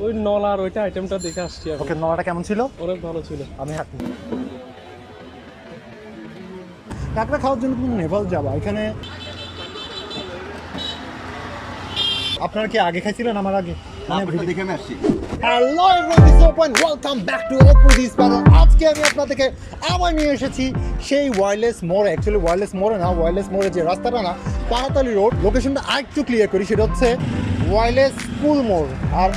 ওই নলার ওইটা আইটেমটা দেখে আসছি। ওকে, নলাটা কেমন ছিল? অনেক ভালো ছিল। আমি হাঁটি কাঁকড়া খাওয়ার জন্য তুমি নেপাল যাবা। এখানে আপনারা কি আগে খাইছিলেন আমার আগে? দেখে আমি আসছি। Hello everyone, welcome back to অপুদিস প্যানেল। আজকে আমি আপনাদেরকে আবার নিয়ে এসেছি সেই ওয়্যারলেস মোড়ে। অ্যাকচুয়ালি ওয়্যারলেস মোড়ে না, ওয়্যারলেস মোড়ে যে রাস্তাটা না, পাহাড়তলি রোড। লোকেশনটা আরেকটু ক্লিয়ার করি, সেটা হচ্ছে ওয়্যারলেস স্কুল মোড়। আর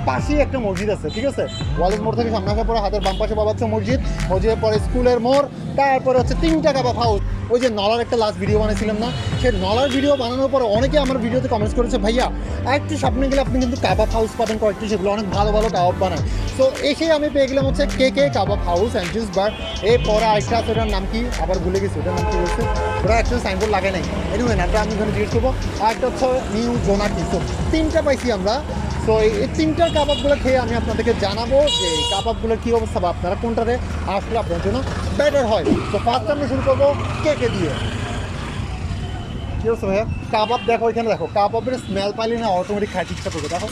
পাশেই একটা মসজিদ আছে, ঠিক আছে? ওয়ালেস মোড় থেকে সামনে আসার পরে হাতের বাম পাশে বাবাচ্চা মসজিদ, মসজিদের পরে স্কুলের মোড়, তারপরে হচ্ছে 3 টাকা কাবাব হাউস। ওই যে নলার একটা লাস্ট ভিডিও বানিয়েছিলাম না, সেই নলার ভিডিও বানানোর পরে অনেকে আমার ভিডিওতে কমেন্টস করেছে, ভাইয়া একটু সামনে গেলে আপনি কিন্তু কাবাব হাউস পাবেন কয়েকটি, সেগুলো অনেক ভালো ভালো কাবাব বানায়। তো এসে আমি পেয়ে গেলাম হচ্ছে কে কাবাব হাউস অ্যান্ড জুস বার। এর পরে আরেকটা আছে, ওটার নাম কি আবার ভুলে গেছি, ওটার নাম কি বলছে, ওরা একটু সাইনবোর্ড লাগে নাই। এনিওয়ে নামটা আমি ওখানে জিজ্ঞেস করবো। আর একটা হচ্ছে নিউ জোনাকি। তো 3টা পাইছি আমরা। তো এই 3টার কাবাবগুলো খেয়ে আমি আপনাদেরকে জানাবো যে এই কাবাবগুলোর কী অবস্থা বা আপনারা কোনটাতে আসলে আপনার জন্য বেটার হয়। তো ফার্স্ট আমরা শুরু করবো কে দিয়ে। কী হচ্ছে ভাইয়া? কাবাব দেখো, এখানে দেখো, কাবাবের স্মেল পাইলে না অটোমেটিক খাইতে ইচ্ছা করবে। দেখো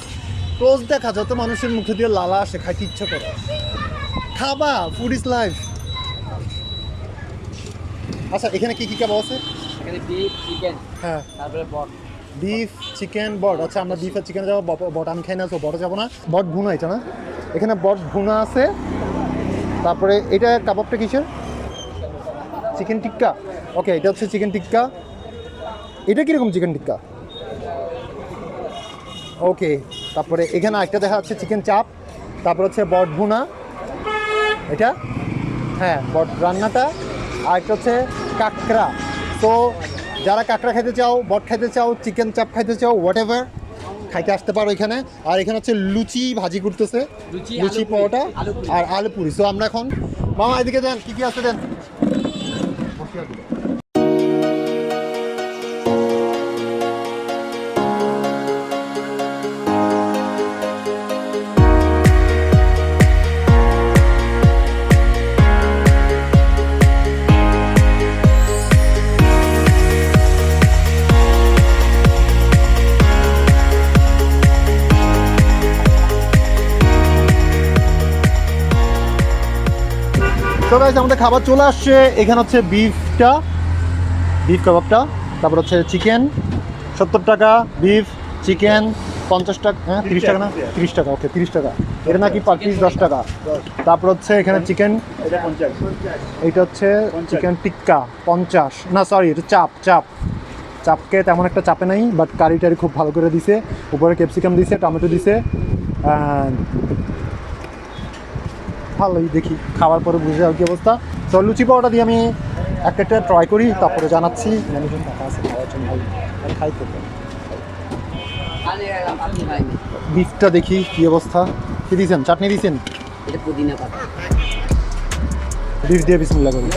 ক্লোজ দেখা যত মানুষের মুখে দিয়ে লালা আসে, খাইতে ইচ্ছা করে। খাবা, ফুড ইজ লাইফ। আচ্ছা, এখানে কী কী কাবাব আছে? এখানে বিফ, চিকেন, হ্যাঁ, তারপরে বট। বিফ, চিকেন, বট। আচ্ছা, আমরা বিফ আর চিকেনে যাবো, বট আমি খাই না, তো বটে যাবো না। বট ভুনা এটা না, এখানে বট ভুনা আছে। তারপরে এটা কাবাবটা কিসের? চিকেন টিক্কা। ওকে, এটা হচ্ছে চিকেন টিক্কা। এটা কীরকম চিকেন টিক্কা? ওকে, তারপরে এখানে একটা দেখা যাচ্ছে চিকেন চাপ। তারপর হচ্ছে বট ভুনা এটা, হ্যাঁ বট রান্নাটা। আর একটা হচ্ছে কাঁকড়া। তো যারা কাঁকড়া খেতে চাও, বট খেতে চাও, চিকেন চাপ খাইতে চাও, হোয়াট এভার খাইতে আসতে পারো এখানে। আর এখানে হচ্ছে লুচি ভাজি করতেছে, লুচি পরোটা আর আলু পুরি। সো আমরা এখন মামা এদিকে দেন, কী কী আছে দেন। তো গাইস, আমাদের খাবার চলে আসছে। এখানে হচ্ছে বিফ কাবাবটা, তারপর হচ্ছে চিকেন 70 টাকা, বিফ চিকেন 50 টাকা, হ্যাঁ 30 টাকা না 30 টাকা। ওকে 30 টাকা। এটা নাকি পার পিস 10 টাকা। তারপর হচ্ছে এখানে চিকেন, এইটা হচ্ছে চিকেন টিক্কা 50, না সরি এটা চাপকে তেমন একটা চাপে নাই, বাট কারি টারি খুব ভালো করে দিছে। উপরে ক্যাপসিকাম দিছে, টমেটো দিছে। ভালোই, দেখি খাওয়ার পরে বুঝে যাওয়ার কী অবস্থা। তো লুচি পাওয়াটা দিয়ে আমি একটা ট্রাই করি, তারপরে জানাচ্ছি। ম্যানেজন টাকা আছে খাওয়ার জন্য, ভাই খাই করতে। বিফটা দেখি কী অবস্থা। কী দিয়েছেন? চাটনি দিয়েছেন? পুদিনা পাতা। বিফ দিয়ে বিসমিল্লাহ করি।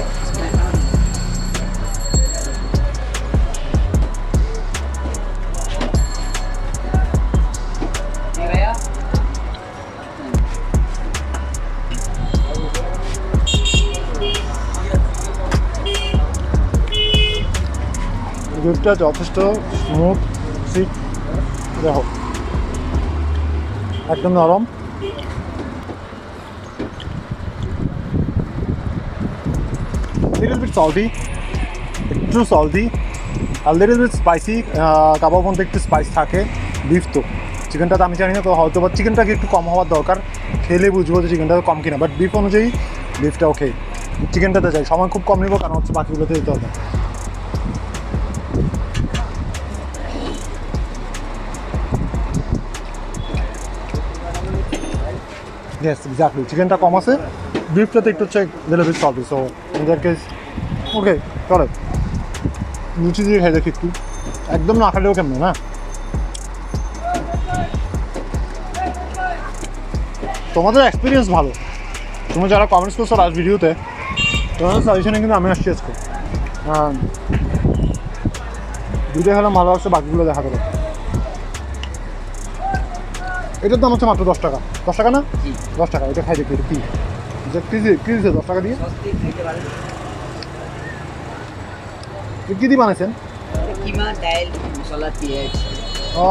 বিফটা যথেষ্ট স্মুথ, ঠিক দেখো একদম নরম। লিটল বিট সল্টি, একটু সল্টি আর লিটল বিট স্পাইসি। কাবাব মধ্যে একটু স্পাইস থাকে। বিফ তো, চিকেনটা তো আমি জানি না, তো হয়তো বা চিকেনটাকে একটু কম হওয়ার দরকার, খেলে বুঝবো যে চিকেনটা কম কিনা। বাট বিফ অনুযায়ী বিফটা ওকে। চিকেনটাতে যাই, সময় খুব কম নেবো, কারণ হচ্ছে বাকিগুলোতে দিতে হবে। ইয়েস এক্স্যাক্টলি, চিকেনটা কম আছে, বিফটাতে একটু হচ্ছে little bit salty. So in that case okay, চলে লুচি দিয়ে খাই দেখি একটু। একদম না খালেও কেমন না। তোমাদের এক্সপিরিয়েন্স ভালো, তুমি যারা কমেন্টস করছো লাস্ট ভিডিওতে, তোমাদের সাজেশনে কিন্তু আমি আসছি আজকে। ভিডিও হলে ভালো আসছে, বাকিগুলো দেখা দেবে। এটার দাম হচ্ছে মাত্র 10 টাকা। 10 টাকা না? 10 টাকা। এটা খাই দেখি, এটা কী কী দিচ্ছে 10 টাকা দিয়ে? কী দিয়ে বানাইছেন? কিমা, ডাল, মশলা, পেঁয়াজ। ও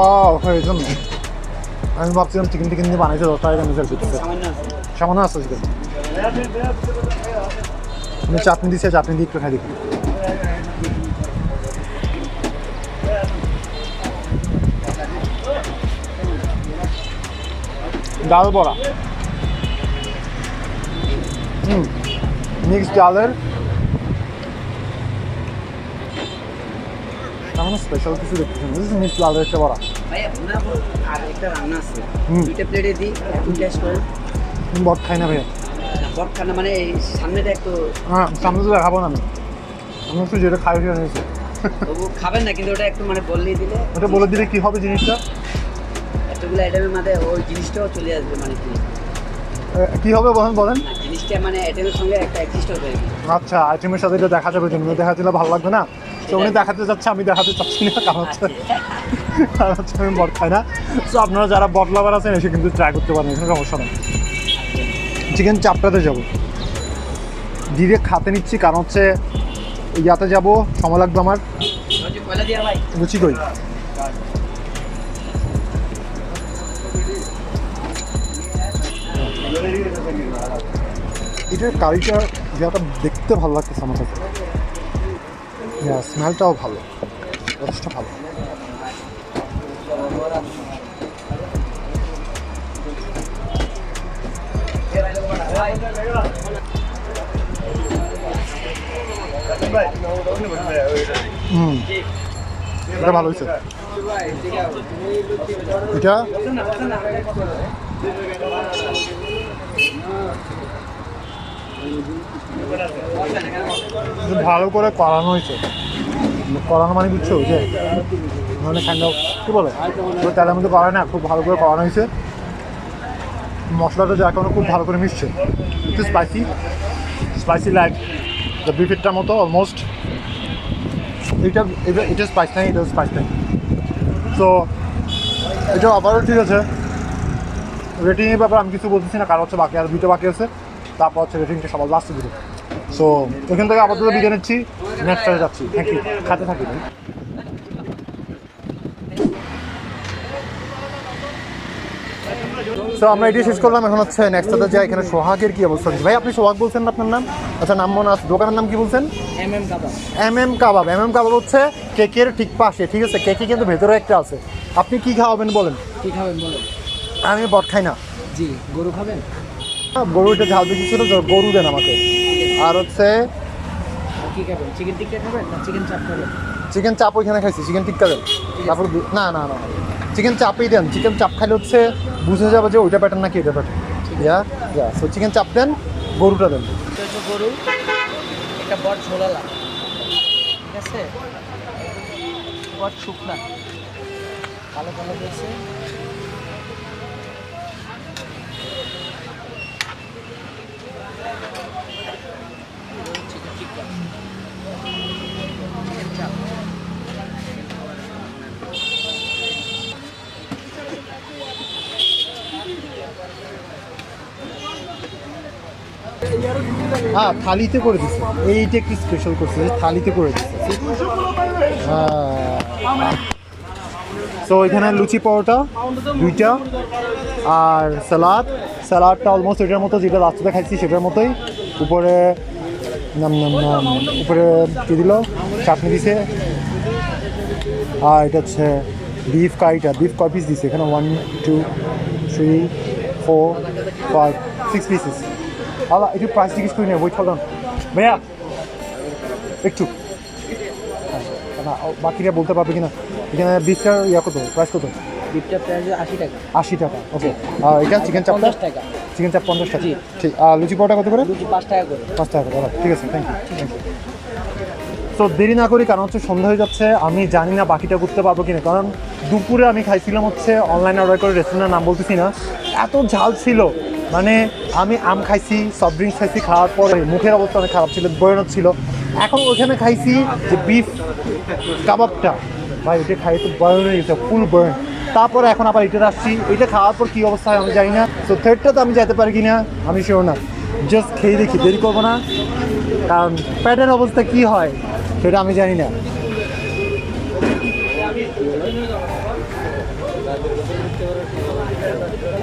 এই জন্য আমি ভাবছিলাম চিকেন টিকেন দিয়ে বানাইছে 10 টাকা মিশাল করতেছে সামান্য আছে। সামান্য আছে চিকেন আমি চাটনি দিছে চাটনি দিয়ে একটু খাই দেখি ডাল বড়া মিক্স ডালের তেমন স্পেশাল কিছু দেখতেছেন মিক্স ডালের একটা বড়া ভাইয়া না আর একটা রান্না আছে হুম। দুইটা প্লেটে দিই একটু টেস্ট করেন বট খাই না ভাইয়া বটখানা মানে এই সামনেটা একটু হ্যাঁ সামনে তো দেখাবো না আমি একটু যেটা খাই সেটা নিয়েছি তবু খাবেন না কিন্তু ওটা একটু মানে বললেই দিলে ওটা বলে দিলে কি হবে জিনিসটা এতগুলো আইটেমের মধ্যে ওই জিনিসটাও চলে আসবে মানে কি কি হবে বলেন বলেন না জিনিসটা মানে আইটেমের সঙ্গে একটা এক্সিস্ট হবে আর কি। আচ্ছা আইটেমের সাথে এটা দেখা যাবে জন্য দেখা দিলে ভালো লাগবে না তো উনি দেখাতে যাচ্ছে আমি দেখাতে চাচ্ছি না কারণ হচ্ছে আমি বট খাই না তো আপনারা যারা বট লাভার আছেন এসে কিন্তু ট্রাই করতে পারেন এখানে সমস্যা নেই চিকেন চাপটাতে যাবো ডিরেক্ট খাতে নিচ্ছি কারণ হচ্ছে ইয়াতে যাব সময় লাগবে আমার ওই যে কয়লা দিয়া ভাই রুচি কই এটার কারিটা যেটা দেখতে ভালো লাগতেছে আমার কাছে স্মেলটাও ভালো যথেষ্ট ভালো এটা ভালো হয়েছে এটা ভালো করে করানো হয়েছে করানো মানে বুঝছো যে মানে খান্ডা কী বলে পুরো তেলের মধ্যে করা না খুব ভালো করে করানো হয়েছে মশলাটা যা এখনো খুব ভালো করে মিশছে একটু স্পাইসি লাইক দ্য বিফিটটার মতো অলমোস্ট এটা স্পাইস নাই এটা স্পাইস নাই তো এটা আবারও ঠিক আছে রেটিংয়ের ব্যাপারে আমি কিছু বলতেছি না কারণ হচ্ছে বাকি আর দুটো বাকি আছে তারপর হচ্ছে রেটিংটা সবার লাস্টে দিবে সো এখান থেকে আপাতত বিদায় নিচ্ছি নেক্সট টাইমে যাচ্ছি থ্যাংক ইউ খাতে থাকি ভাই তো আমরা এটি শেষ করলাম এখন হচ্ছে নেক্সটটাতে যাই এখানে সোহাগের কি অবস্থা ভাই আপনি সোহাগ বলছেন না আপনার নাম আচ্ছা নাম মনে আছে দোকানের নাম কি বলছেন কাবাব হচ্ছে কেকের ঠিক পাশে ঠিক আছে কেকে কিন্তু ভেতরে একটা আছে আপনি কি খাওয়াবেন বলেন কি খাবেন বলেন আমি বট খাই না জি গরু খাবেন গরুটা ঝাল বেশি ছিল গরু দেন আমাকে আর হচ্ছে কি খাবেন চিকেন টিক্কা খাবেন না চিকেন চাপ খাবেন চিকেন চাপ ওইখানে খাইছি চিকেন টিক্কা দেন তারপর না না না চিকেন চাপই দেন চিকেন চাপ খাইলে হচ্ছে বুঝে যাবে যে ওইটা প্যাটার্ন নাকি এটা প্যাটার্ন ইয়া সো চিকেন চাপ দেন গরুটা দেন গরু একটা বট ঝোলালা ঠিক আছে বট শুকনা ভালো ভালো দিয়েছে চিকেন টিক্কা চিকেন চাপ হ্যাঁ থালিতে করে দিচ্ছে এইটা একটু স্পেশাল করছে থালিতে করে দিচ্ছে তো এখানে লুচি পরোটা দুইটা আর স্যালাডটা অলমোস্ট এটার মতো যেটা রাস্তাতে খাইছি সেটার মতোই উপরে উপরে কী দিল চাটনি দিছে আর এটা হচ্ছে বিফ কয় পিস দিছে এখানে 1 2 3 4 5 6 পিসেস আলা একটু প্রাইস জিজ্ঞেস করি না ওয়েট হল্ড অন ভাইয়া একটু না বাকিরা বলতে পারবে কিনা এখানে বিফটার কত প্রাইস কত বিফটা প্রাইস 80 টাকা ওকে আর এটা চিকেন চাপ 50 টাকা চিকেন চাপ 50 টাকা ঠিক আর লুচি পরোটা কত করে লুচি 5 টাকা করে 5 টাকা করে ঠিক আছে থ্যাংক ইউ তো দেরি না করি কারণ হচ্ছে সন্ধ্যা হয়ে যাচ্ছে আমি জানি না বাকিটা করতে পারবো কিনা কারণ দুপুরে আমি খাইছিলাম হচ্ছে অনলাইনে অর্ডার করে রেস্টুরেন্টের নাম বলতেছি না এত ঝাল ছিল মানে আমি আম খাইছি সফট ড্রিঙ্কস খাইছি খাওয়ার পরে মুখের অবস্থা অনেক খারাপ ছিল বয়ন ছিল এখন ওখানে খাইছি যে বিফ কাবাবটা ভাই এটা খাই তো বয়ন হয়ে গেছে ফুল বয়ন তারপরে এখন আবার এটা আসছি এটা খাওয়ার পর কী অবস্থা হয় আমি জানি না তো থার্ডটা তো আমি যেতে পারি কি না আমি শিওর না জাস্ট খেয়ে দেখি দেরি করবো না কারণ প্যাটের অবস্থা কী হয় সেটা আমি জানি না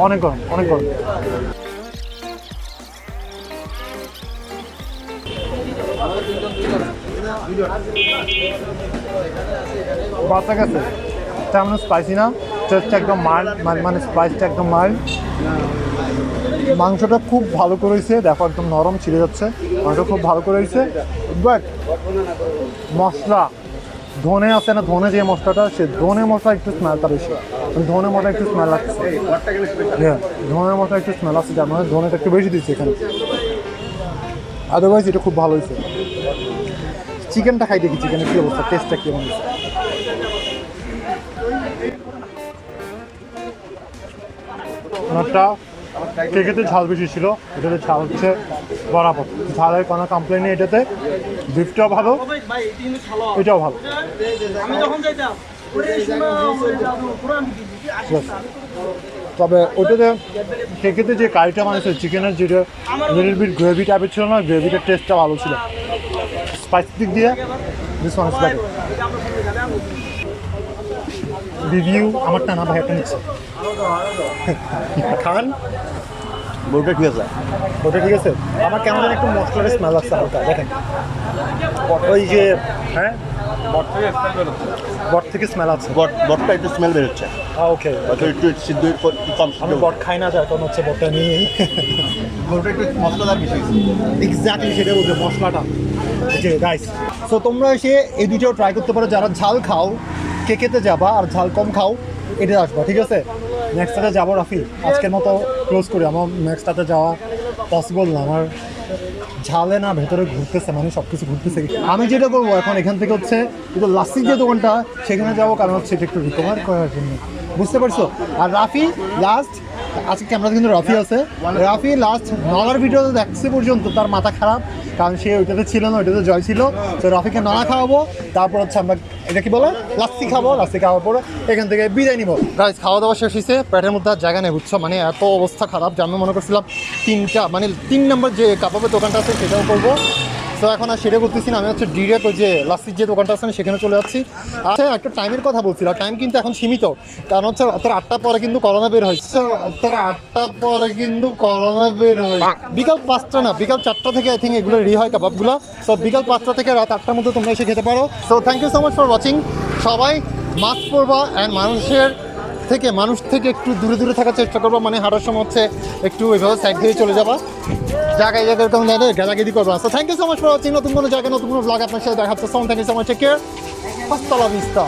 অনেক গরম, অনেক গরম। বাচ্চা গেছে তেমন স্পাইসি না, টেস্টটা একদম মাইল্ড, মানে স্পাইসটা একদম মাইল্ড। মাংসটা খুব ভালো করে হয়েছে, দেখো একদম নরম ছিঁড়ে যাচ্ছে, মাংস খুব ভালো করে হয়েছে। বাট মশলা ধনে আছে না, ধনে যে মশলাটা, সে ধনে মশলা একটু স্মেলটা বেশি, ধনে মশলা একটু স্মেল লাগছে। হ্যাঁ, ধনে মশলা একটু স্মেল আছে, যার মানে ধনেটা একটু বেশি দিচ্ছে এখানে। আদারওয়াইজ এটা খুব ভালো হয়েছে। চিকেনটা খাই দেখি, চিকেনের কী অবস্থা, টেস্টটা কেমন হয়েছে। ওনারটা কেকেতে ঝাল বেশি ছিল, এটাতে ঝাল হচ্ছে বরাবর, ঝালের কোনো কমপ্লেন নেই এটাতে। বিফটাও ভালো, এটাও ভালো। তবে ওটাতে কেকেতে যে কারিটা বানিয়েছে চিকেনের, যেটা লিটল বিট গ্রেভি টাইপের ছিল না, গ্রেভিটার টেস্টটা ভালো ছিল। স্পাইসি দিক দিয়ে this one is better. Review আমারটা না, ভাই একটা নিচ্ছে খান। ওটা ঠিক আছে, ওটা ঠিক আছে। আমার কেমন যেন একটু মশলার স্মেল আসছে হালকা, দেখেন ওই যে, হ্যাঁ বট থেকে স্মেল আছে, বটটা একটু স্মেল বেরোচ্ছে। ওকে। একটু সিদ্ধ কম সিদ্ধ, আমি বট খাই না, যার কারণ হচ্ছে বটটা নিয়ে ওটা একটু মশলাদার বেশি। এক্স্যাক্টলি সেটা বলছে, মশলাটা। যে গাইস, সো তোমরা এসে এই দুটোও ট্রাই করতে পারো, যারা ঝাল খাও কেকেতে যাবা, আর ঝাল কম খাও এটা আসবা, ঠিক আছে? নেক্সটটাতে যাবো রাফি, আজকের মতো ক্লোজ করি। আমার নেক্সটটাতে যাওয়া পসিবল না, আমার ঝালে না ভেতরে ঘুরতেছে, মানে সব কিছু ঘুরতেছে। আমি যেটা করবো এখন এখান থেকে হচ্ছে কিন্তু লাস্সির যে দোকানটা সেখানে যাবো, কারণ হচ্ছে এটা একটু রিকভার করার জন্য, বুঝতে পারছো? আর রাফি লাস্ট, আজকে ক্যামেরাতে কিন্তু রাফি আছে, রাফি লাস্ট নলার ভিডিওতে দেখছে পর্যন্ত তার মাথা খারাপ, কারণ সে ওইটাতে ছিল না, ওইটাতে জয় ছিল। তো রাফিকে নলা খাওয়াবো, তারপর হচ্ছে আমরা এটা কি বলে লাস্সি খাবো, লাস্সি খাওয়ার পরে এখান থেকে বিদায় নিবো। গাইস, খাওয়া দাওয়া শেষ হয়েছে, পেটের মধ্যে আর জায়গা নেই, বুঝছো? মানে এত অবস্থা খারাপ যে আমি মনে করছিলাম 3 নম্বর যে কাবাবের দোকানটা আছে সেটাও করবো। তো এখন আর সেটা করতেছি না, আমি হচ্ছে ডিরেক্ট ওই যে লাস্সির যে দোকানটা আছে সেখানে চলে যাচ্ছি। আচ্ছা, একটা টাইমের কথা বলছিলাম, টাইম কিন্তু এখন সীমিত, কারণ হচ্ছে রাতের 8টার পরে কিন্তু করোনা বের হয়েছে। রাতের 8টার পরে কিন্তু করোনা বের হয়, বিকাল 5টা না, বিকাল 4টা থেকে আই থিঙ্ক এগুলো রেডি হয় কাবাবগুলো। সো বিকাল 5টা থেকে রাত 8টার মধ্যে তোমরা এসে খেতে পারো। So thank you so much for watching. সবাই মাস্ক পরবা অ্যান্ড মানুষ থেকে একটু দূরে দূরে থাকার চেষ্টা করবো, মানে হাঁটার সময় হচ্ছে একটু ওইভাবে সাইড দিয়ে চলে যাবা, জায়গায় এরকম গালাগালি করবো। So thank you so much for watching. নতুন কোনো জায়গায় নতুন কোনো ব্লগ আপনার সাথে দেখা হচ্ছে। Thank you so much, take care, hasta la vista.